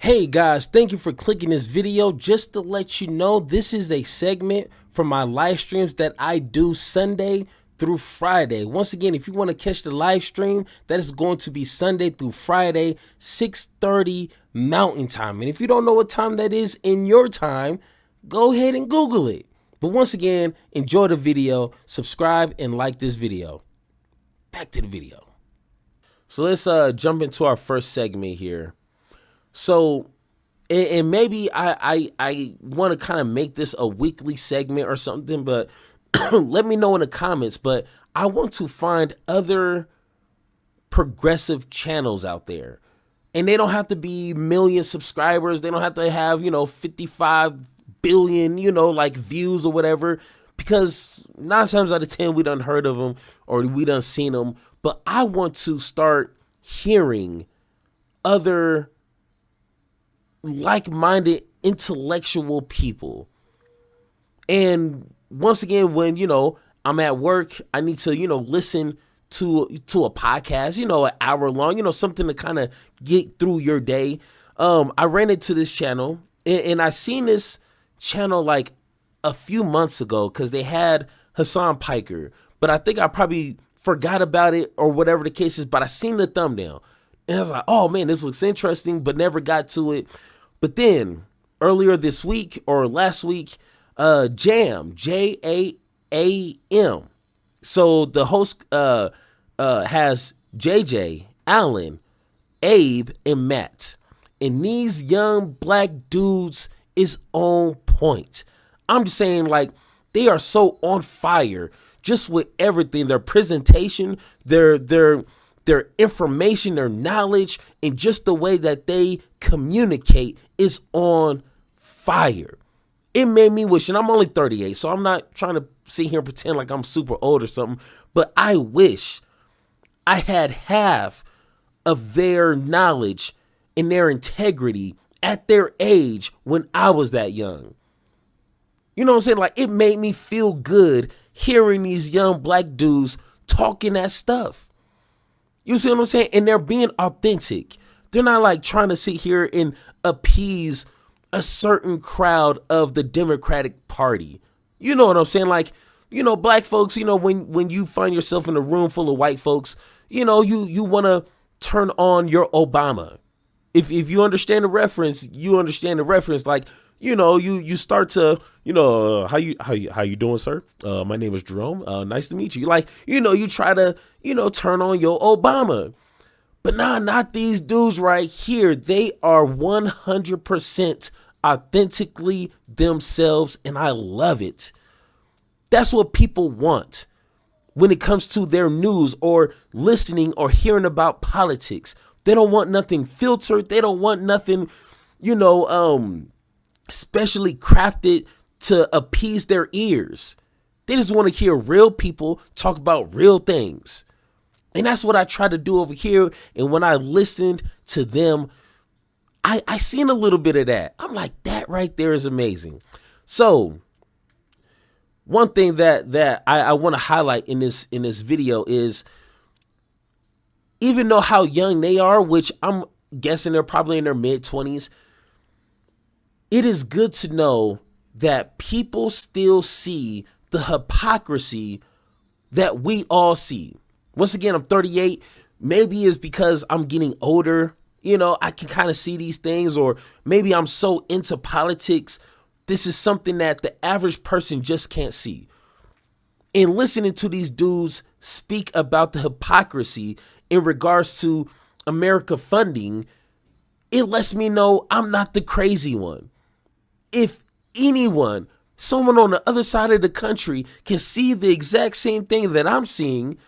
Hey guys, thank you for clicking this video. Just to let you know, this is a segment from my live streams that I do Sunday through Friday. Once again, if you want to catch the live stream, that is going to be Sunday through Friday, 6:30 Mountain Time. And if you don't know what time that is in your time, go ahead and Google it. But once again, enjoy the video, subscribe, and like this video. Back to the video. So let's jump into our first segment here. So, and maybe I want to kind of make this a weekly segment or something, but let me know in the comments. But I want to find other progressive channels out there. And they don't have to be million subscribers. They don't have to have, 55 billion, like views or whatever. Because 9 times out of 10, we done heard of them or we done seen them. But I want to start hearing other like-minded intellectual people. And once again, when I'm at work, I need to listen to a podcast, an hour long, something to kind of get through your day. I ran into this channel and I seen this channel like a few months ago because they had Hassan Piker, but I think I probably forgot about it or whatever the case is. But I seen the thumbnail and I was like, oh man, this looks interesting, but never got to it. But then earlier this week or last week, Jam, Jam. So the host has JJ, Alan, Abe, and Matt. And these young black dudes is on point. I'm just saying, like, they are so on fire just with everything. Their presentation, their information, their knowledge, and just the way that they communicate is on fire. It made me wish, and I'm only 38, so I'm not trying to sit here and pretend like I'm super old or something, but I wish I had half of their knowledge and their integrity at their age when I was that young. You know what I'm saying? Like, it made me feel good hearing these young black dudes talking that stuff. You see what I'm saying? And they're being authentic. They're not like trying to sit here and appease a certain crowd of the Democratic Party. You know what I'm saying? Like, black folks, when you find yourself in a room full of white folks, you want to turn on your Obama. If you understand the reference, you understand the reference. Like, you start to, how you doing, sir? My name is Jerome. Nice to meet you. Like, you try to, turn on your Obama. But nah, not these dudes right here. They are 100% authentically themselves, and I love it. That's what people want when it comes to their news or listening or hearing about politics. They don't want nothing filtered. They don't want nothing, specially crafted to appease their ears. They just want to hear real people talk about real things. And that's what I try to do over here. And when I listened to them, I seen a little bit of that. I'm like, that right there is amazing. So one thing that I want to highlight in this video is, even though how young they are, which I'm guessing they're probably in their mid-20s, it is good to know that people still see the hypocrisy that we all see. Once again, I'm 38. Maybe it's because I'm getting older. I can kind of see these things, or maybe I'm so into politics. This is something that the average person just can't see. And listening to these dudes speak about the hypocrisy in regards to America funding, it lets me know I'm not the crazy one. If anyone, someone on the other side of the country can see the exact same thing that I'm seeing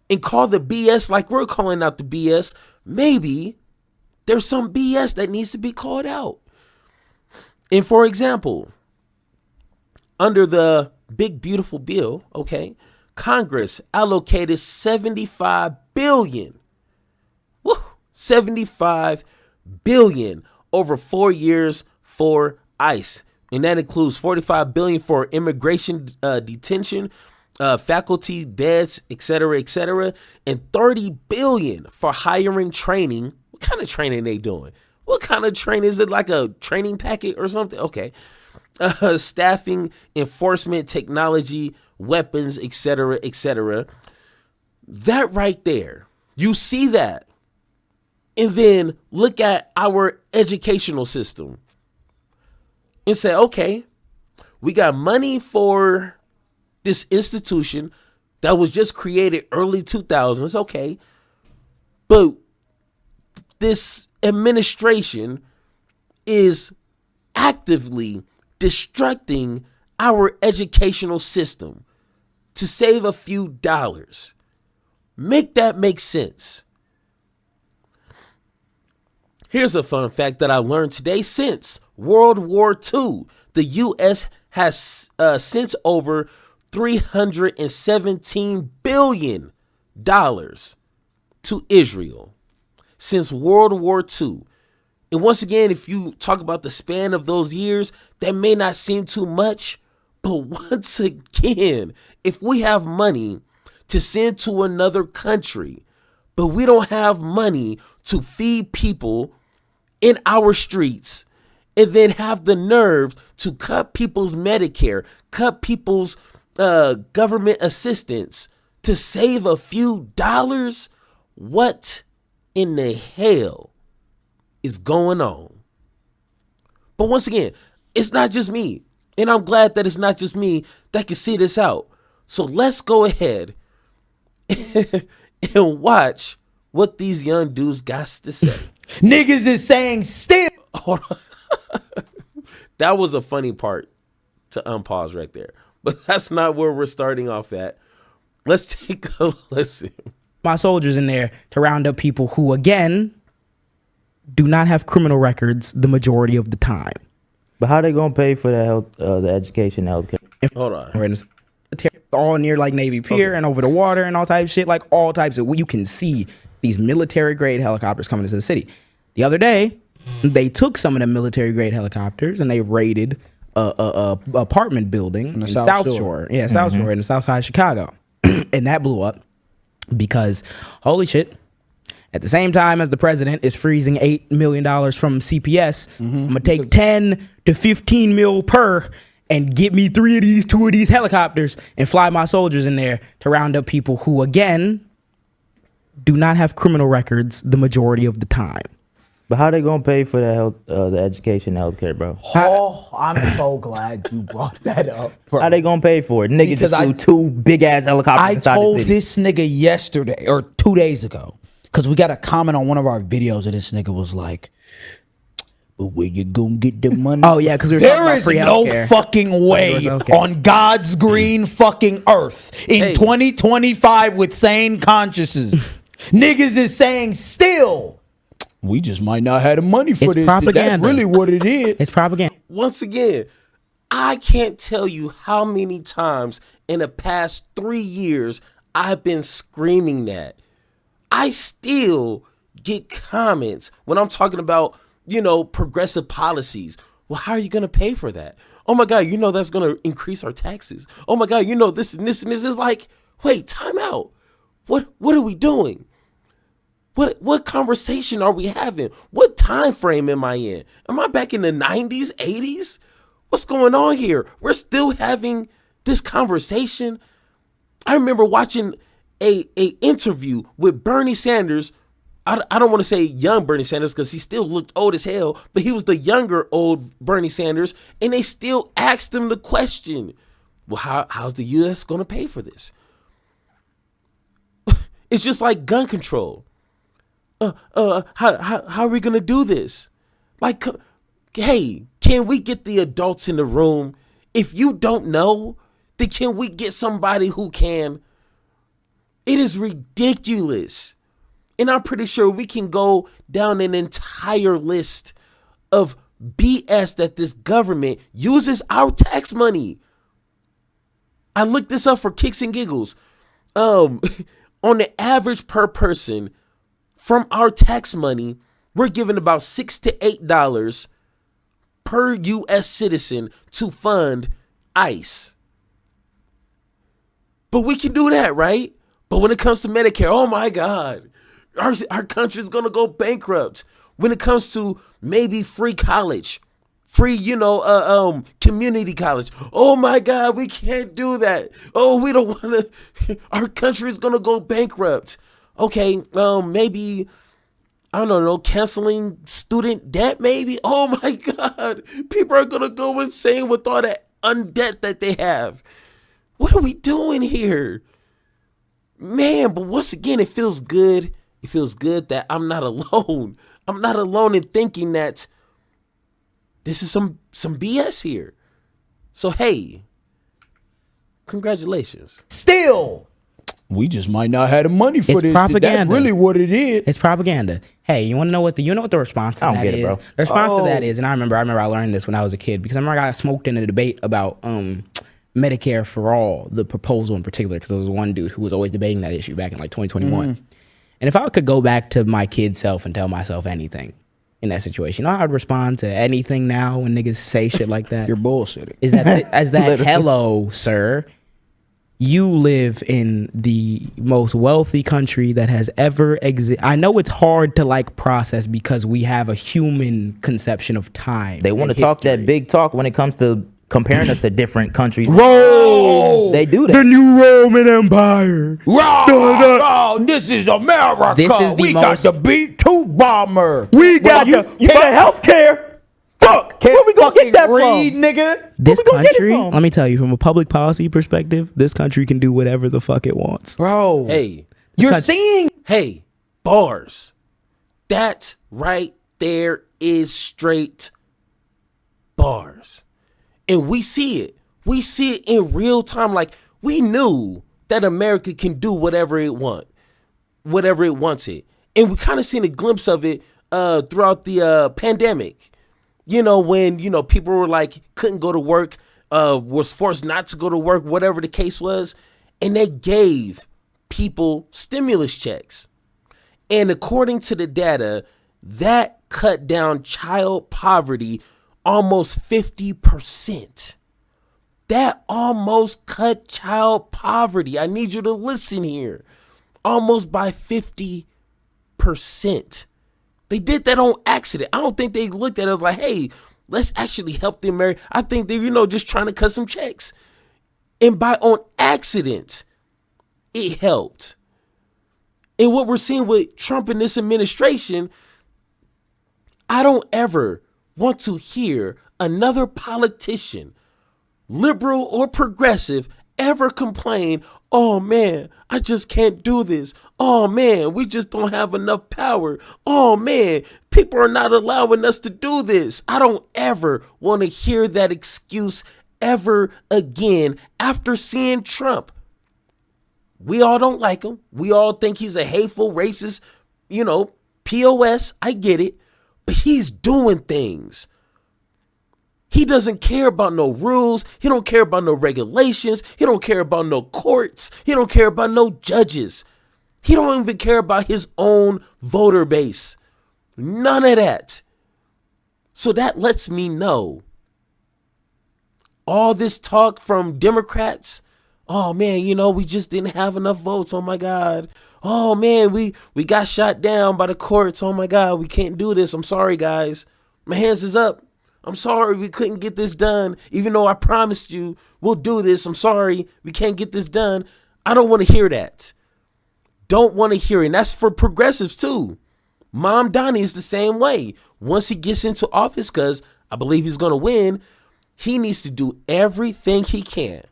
and call the BS like we're calling out the BS, maybe there's some BS that needs to be called out. And for example, under the big beautiful bill, Congress allocated $75 billion. Woo, $75 billion over 4 years for ICE. And that includes $45 billion for immigration detention, faculty beds, et cetera, and $30 billion for hiring training. What kind of training they doing? What kind of training? Is it like a training packet or something? Okay. Staffing, enforcement, technology, weapons, etc., etc. That right there, you see that. And then look at our educational system and say, okay, we got money for this institution that was just created early 2000s. Okay. But this administration is actively destructing our educational system to save a few dollars. Make that make sense. Here's a fun fact that I learned today. Since World War II, the U.S. has sent over $317 billion to Israel since World War II. And once again, if you talk about the span of those years, that may not seem too much. But once again, if we have money to send to another country, but we don't have money to feed people in our streets, and then have the nerve to cut people's Medicare, cut people's government assistance to save a few dollars, what in the hell is going on? But once again, it's not just me. And I'm glad that it's not just me that can see this out. So let's go ahead and watch what these young dudes got to say. Niggas is saying still. Hold on. That was a funny part to unpause right there. But that's not where we're starting off at. Let's take a listen. My soldiers in there to round up people who, again, do not have criminal records the majority of the time. But how they gonna pay for the health, the education, healthcare? Hold on. All near like Navy Pier and over the water and all types of shit, like all types of. You can see these military grade helicopters coming into the city. The other day, they took some of the military grade helicopters and they raided a apartment building in South Shore. Yeah, South Shore in the South Side of Chicago, and that blew up because holy shit. At the same time as the president is freezing $8 million from CPS, I'm gonna take 10 to 15 mil per and get me 2 of these helicopters and fly my soldiers in there to round up people who, again, do not have criminal records the majority of the time. But how they gonna pay for the health, the education, healthcare, bro? Oh, I'm so glad you brought that up, bro. How they gonna pay for it? Nigga just flew 2 big ass helicopters I inside the told city. this nigga yesterday or 2 days ago, because we got a comment on one of our videos and this nigga was like, but where you gonna get the money? Oh yeah, because we were talking There about is free no healthcare. fucking way on God's green fucking earth in 2025 with sane consciences. Niggas is saying still, we just might not have the money for It's this. propaganda. That's really what it is. It's propaganda. Once again, I can't tell you how many times in the past 3 years I've been screaming that. I still get comments when I'm talking about, progressive policies. Well, how are you going to pay for that? Oh my God, that's going to increase our taxes. Oh my God, this and this and this is like, wait, time out. What are we doing? What conversation are we having? What time frame am I in? Am I back in the 90s, 80s? What's going on here? We're still having this conversation. I remember watching a interview with Bernie Sanders. I don't want to say young Bernie Sanders because he still looked old as hell, but he was the younger old Bernie Sanders, and they still asked him the question, well, how's the U.S. going to pay for this? It's just like gun control. How are we going to do this? Like, hey, can we get the adults in the room? If you don't know, then can we get somebody who can? It is ridiculous. And I'm pretty sure we can go down an entire list of BS that this government uses our tax money. I looked this up for kicks and giggles. On the average per person from our tax money, we're giving about $6 to $8 per U.S. citizen to fund ICE. But we can do that, right? But when it comes to Medicare, oh my God, our country is going to go bankrupt. when it comes to maybe free college, free, community college. Oh my God, we can't do that. Oh, we don't want to, our country is going to go bankrupt. Okay, maybe, I don't know, canceling student debt maybe. Oh my God, people are going to go insane with all that undebt that they have. What are we doing here? Man, but once again, it feels good. It feels good that I'm not alone. I'm not alone in thinking that this is some BS here. So, hey, congratulations. Still, we just might not have the money for It's this. propaganda. That's really what it is. It's propaganda. Hey, you want to know what the response to I don't that get it, is? bro. The response to that is, and I remember I learned this when I was a kid because I remember I got smoked in a debate about Medicare for all, the proposal in particular, because there was one dude who was always debating that issue back in like 2021. And if I could go back to my kid self and tell myself anything in that situation, you know how I'd respond to anything now when niggas say shit like that? You're bullshitting. Is that hello, sir? You live in the most wealthy country that has ever existed. I know it's hard to like process because we have a human conception of time. They want to and talk that history. big talk when it comes to comparing us to different countries. Rome, They do the that. new Roman Empire. Oh, this is America. This is the we most- got the B-2 bomber. We got You the got health care. Fuck. Where we gonna get that read, from? nigga. this we gonna get it country. from? Let me tell you, from a public policy perspective, this country can do whatever the fuck it wants. Bro, Hey, you're country- seeing. hey, bars. That right there is straight bars. And we see it. We see it in real time. Like, we knew that America can do whatever it wants it. And we kind of seen a glimpse of it throughout the pandemic. You know, when, people were like, couldn't go to work, was forced not to go to work, whatever the case was. And they gave people stimulus checks. And according to the data, that cut down child poverty almost 50%. That almost cut child poverty. I need you to listen here. Almost by 50%. They did that on accident. I don't think they looked at it as like, hey, let's actually help the American. I think they're, just trying to cut some checks. And by on accident, it helped. And what we're seeing with Trump and this administration, I don't ever want to hear another politician, liberal or progressive, ever complain, oh man, I just can't do this. Oh man, we just don't have enough power. Oh man, people are not allowing us to do this. I don't ever want to hear that excuse ever again after seeing Trump. We all don't like him. We all think he's a hateful, racist, POS. I get it. But he's doing things. He doesn't care about no rules. He don't care about no regulations. He don't care about no courts. He don't care about no judges. He don't even care about his own voter base. None of that. So that lets me know all this talk from Democrats, oh man, we just didn't have enough votes. Oh my God. Oh man, we got shot down by the courts. Oh my God, we can't do this. I'm sorry, guys. My hands is up. I'm sorry we couldn't get this done. Even though I promised you we'll do this. I'm sorry we can't get this done. I don't want to hear that. Don't want to hear it. And that's for progressives too. Mom Donnie is the same way. Once he gets into office, because I believe he's going to win, he needs to do everything he can.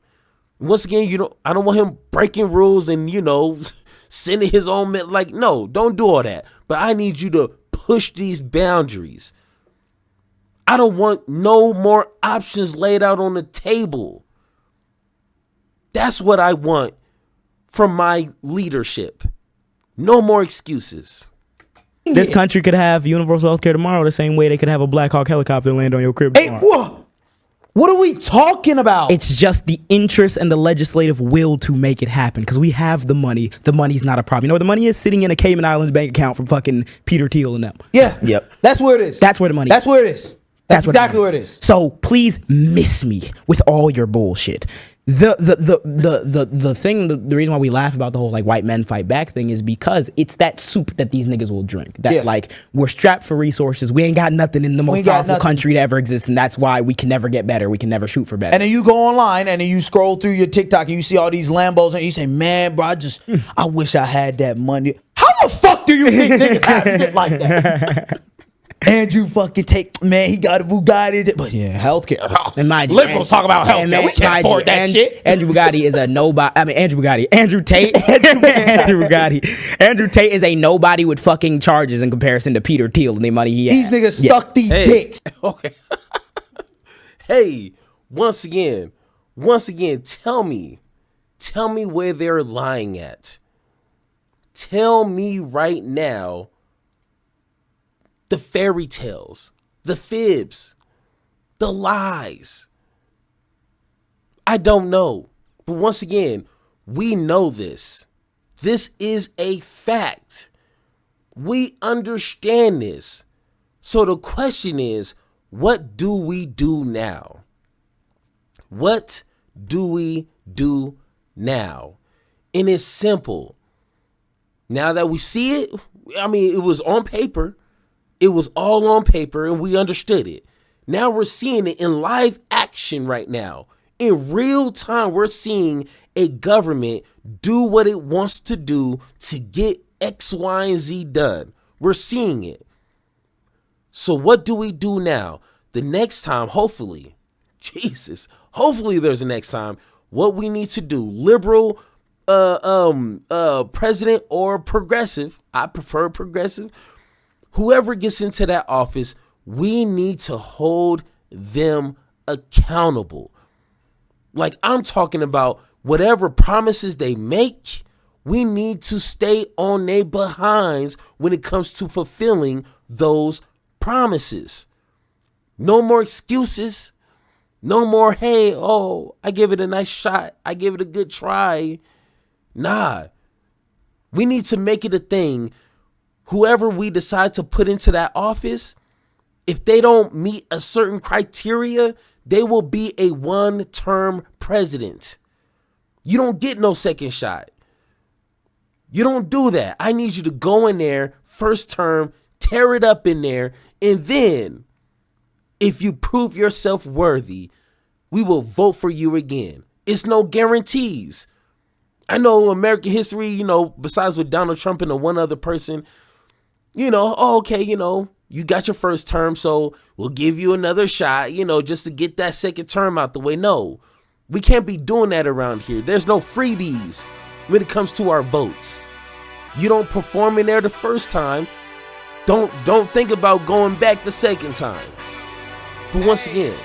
Once again, I don't want him breaking rules and, sending his own men. Like, no, don't do all that. But I need you to push these boundaries. I don't want no more options laid out on the table. That's what I want from my leadership. No more excuses. This country could have universal health care tomorrow the same way they could have a Black Hawk helicopter land on your crib Hey, tomorrow. what are we talking about? It's just the interest and the legislative will to make it happen because we have the money. The money's not a problem. You know where the money is? Sitting in a Cayman Islands bank account from fucking Peter Thiel and them. Yeah. Yep. That's where it is. That's where the money That's is. where it is. That's what exactly where it is. So please miss me with all your bullshit. The thing, the reason why we laugh about the whole like white men fight back thing is because it's that soup that these niggas will drink. That like we're strapped for resources. We ain't got nothing in the most powerful country to ever exist, and that's why we can never get better. We can never shoot for better. And then you go online and then you scroll through your TikTok and you see all these Lambos and you say, man, bro, I wish I had that money. How the fuck do you think niggas have shit like that? Andrew fucking he got a Bugatti. But yeah, healthcare. And mind you, liberals talk about healthcare. We can't afford that shit. Andrew Bugatti is a nobody. I mean, Andrew Tate. Andrew Bugatti. Andrew Tate is a nobody with fucking charges in comparison to Peter Thiel and the money he has. These niggas suck these dicks. Okay. Hey, once again, tell me where they're lying at. Tell me right now the fairy tales, the fibs, the lies. I don't know. But once again, we know this. This is a fact. We understand this. So the question is, what do we do now? What do we do now? And it's simple. Now that we see it, I mean, it was on paper. It was all on paper and we understood it. Now we're seeing it in live action right now. In real time, we're seeing a government do what it wants to do to get X, Y, and Z done. We're seeing it. So what do we do now? The next time, hopefully there's a next time. What we need to do, liberal, president or progressive, I prefer progressive, whoever gets into that office, we need to hold them accountable. Like I'm talking about whatever promises they make, we need to stay on their behinds when it comes to fulfilling those promises. No more excuses. No more, hey, I give it a nice shot. I give it a good try. Nah. We need to make it a thing. Whoever we decide to put into that office, if they don't meet a certain criteria, they will be a one-term president. You don't get no second shot. You don't do that. I need you to go in there, first term, tear it up in there, and then if you prove yourself worthy, we will vote for you again. It's no guarantees. I know American history, besides with Donald Trump and the one other person, you got your first term, so we'll give you another shot, just to get that second term out the way. No, we can't be doing that around here. There's no freebies when it comes to our votes. You don't perform in there the first time, don't think about going back the second time. But once again,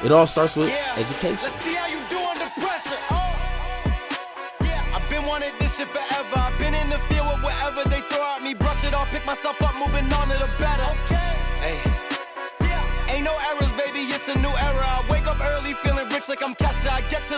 it all starts with education. Let's see how you do under pressure. I've been wanting this shit forever. I've been in the field with whatever they throw at me. Brush it off, pick myself up, moving on to the better. Ain't no errors, baby, it's a new era. I wake up early, feeling rich like I'm Kesha. I get to the